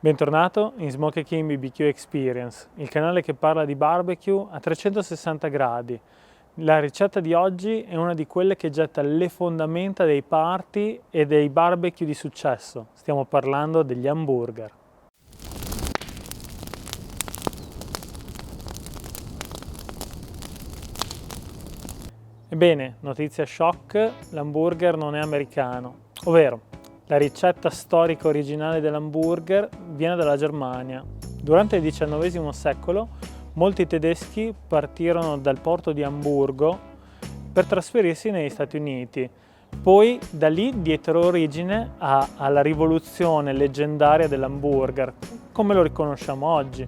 Bentornato in Smoky King BBQ Experience, il canale che parla di barbecue a 360 gradi. La ricetta di oggi è una di quelle che getta le fondamenta dei party e dei barbecue di successo. Stiamo parlando degli hamburger. Ebbene, notizia shock, l'hamburger non è americano, ovvero la ricetta storica originale dell'hamburger viene dalla Germania. Durante il XIX secolo molti tedeschi partirono dal porto di Amburgo per trasferirsi negli Stati Uniti. Poi da lì diedero origine alla rivoluzione leggendaria dell'hamburger, come lo riconosciamo oggi.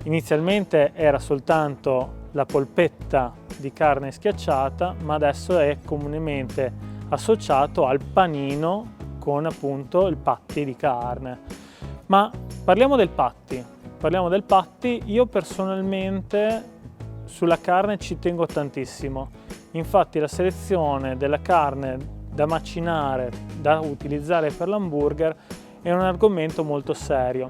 Inizialmente era soltanto la polpetta di carne schiacciata, ma adesso è comunemente associato al panino con appunto il patty di carne. Ma parliamo del patty. Io personalmente sulla carne ci tengo tantissimo. Infatti la selezione della carne da macinare, da utilizzare per l'hamburger è un argomento molto serio.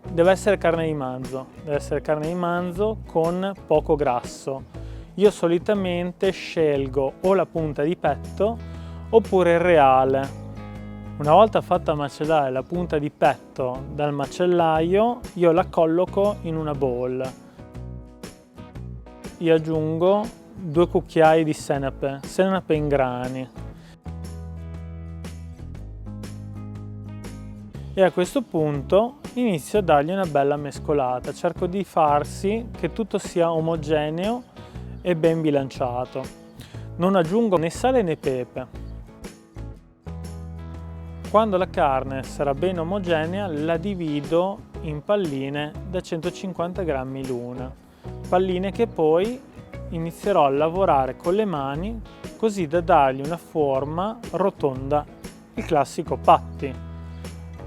Deve essere carne di manzo con poco grasso. Io solitamente scelgo o la punta di petto oppure il reale. Una volta fatta macellare la punta di petto dal macellaio, io la colloco in una bowl. Io aggiungo 2 cucchiai di senape in grani. E a questo punto inizio a dargli una bella mescolata. Cerco di far sì che tutto sia omogeneo e ben bilanciato. Non aggiungo né sale né pepe. Quando la carne sarà ben omogenea la divido in palline da 150 grammi l'una, palline che poi inizierò a lavorare con le mani così da dargli una forma rotonda, il classico patty.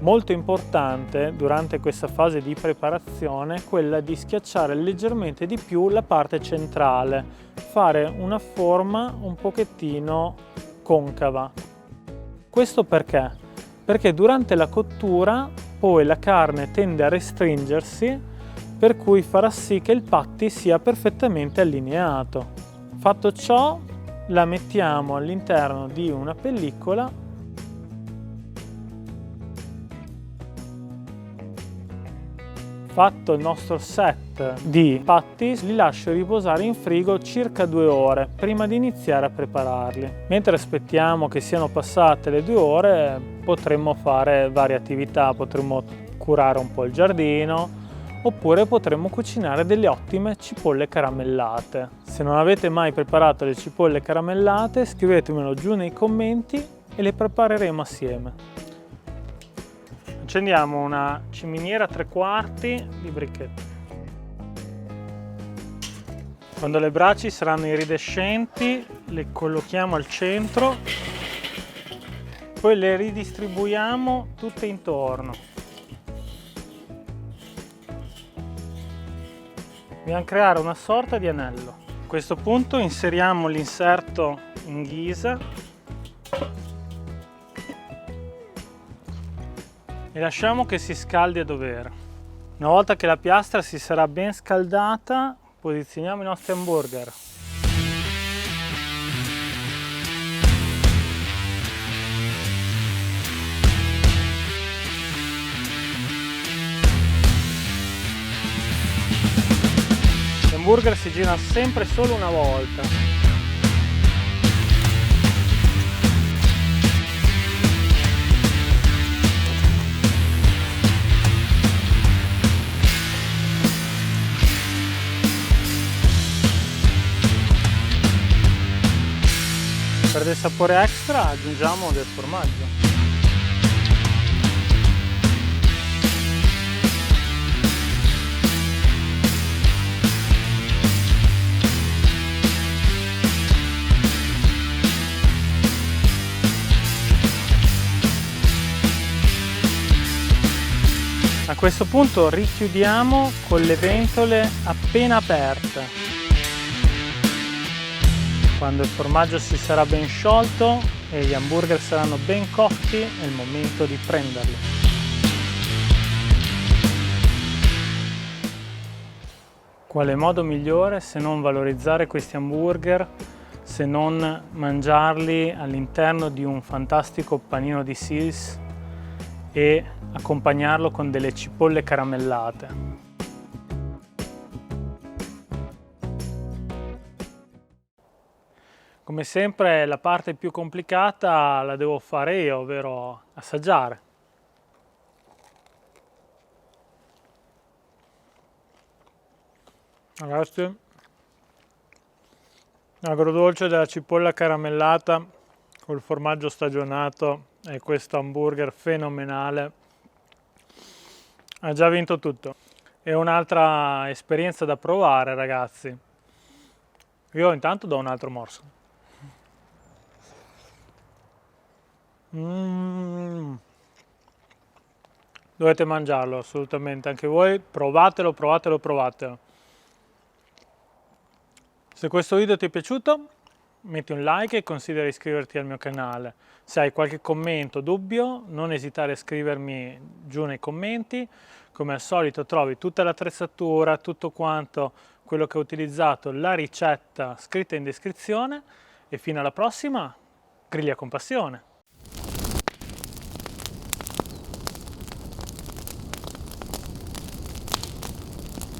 Molto importante durante questa fase di preparazione è quella di schiacciare leggermente di più la parte centrale, fare una forma un pochettino concava. Questo perché? Perché durante la cottura poi la carne tende a restringersi, per cui farà sì che il patty sia perfettamente allineato. Fatto ciò, la mettiamo all'interno di una pellicola . Fatto il nostro set di patty, li lascio riposare in frigo circa 2 ore prima di iniziare a prepararli. Mentre aspettiamo che siano passate le 2 ore potremmo fare varie attività, potremmo curare un po' il giardino oppure potremmo cucinare delle ottime cipolle caramellate. Se non avete mai preparato le cipolle caramellate scrivetemelo giù nei commenti e le prepareremo assieme. Accendiamo una ciminiera a 3/4 di brichette. Quando le braci saranno iridescenti le collochiamo al centro, poi le ridistribuiamo tutte intorno. Dobbiamo creare una sorta di anello. A questo punto inseriamo l'inserto in ghisa e lasciamo che si scaldi a dovere. Una volta che la piastra si sarà ben scaldata, posizioniamo i nostri hamburger. Gli hamburger si girano sempre solo una volta. Per del sapore extra aggiungiamo del formaggio. A questo punto richiudiamo con le ventole appena aperte. Quando il formaggio si sarà ben sciolto e gli hamburger saranno ben cotti, è il momento di prenderli. Quale modo migliore se non valorizzare questi hamburger, se non mangiarli all'interno di un fantastico panino di Sils e accompagnarlo con delle cipolle caramellate. Come sempre la parte più complicata la devo fare io, ovvero assaggiare. Ragazzi, l'agrodolce della cipolla caramellata col formaggio stagionato e questo hamburger fenomenale ha già vinto tutto. È un'altra esperienza da provare, ragazzi. Io intanto do un altro morso. Dovete mangiarlo assolutamente anche voi, provatelo, provatelo, provatelo. Se questo video ti è piaciuto, metti un like e considera iscriverti al mio canale. Se hai qualche commento o dubbio, non esitare a scrivermi giù nei commenti. Come al solito trovi tutta l'attrezzatura, tutto quanto quello che ho utilizzato, la ricetta scritta in descrizione e fino alla prossima, griglia con passione!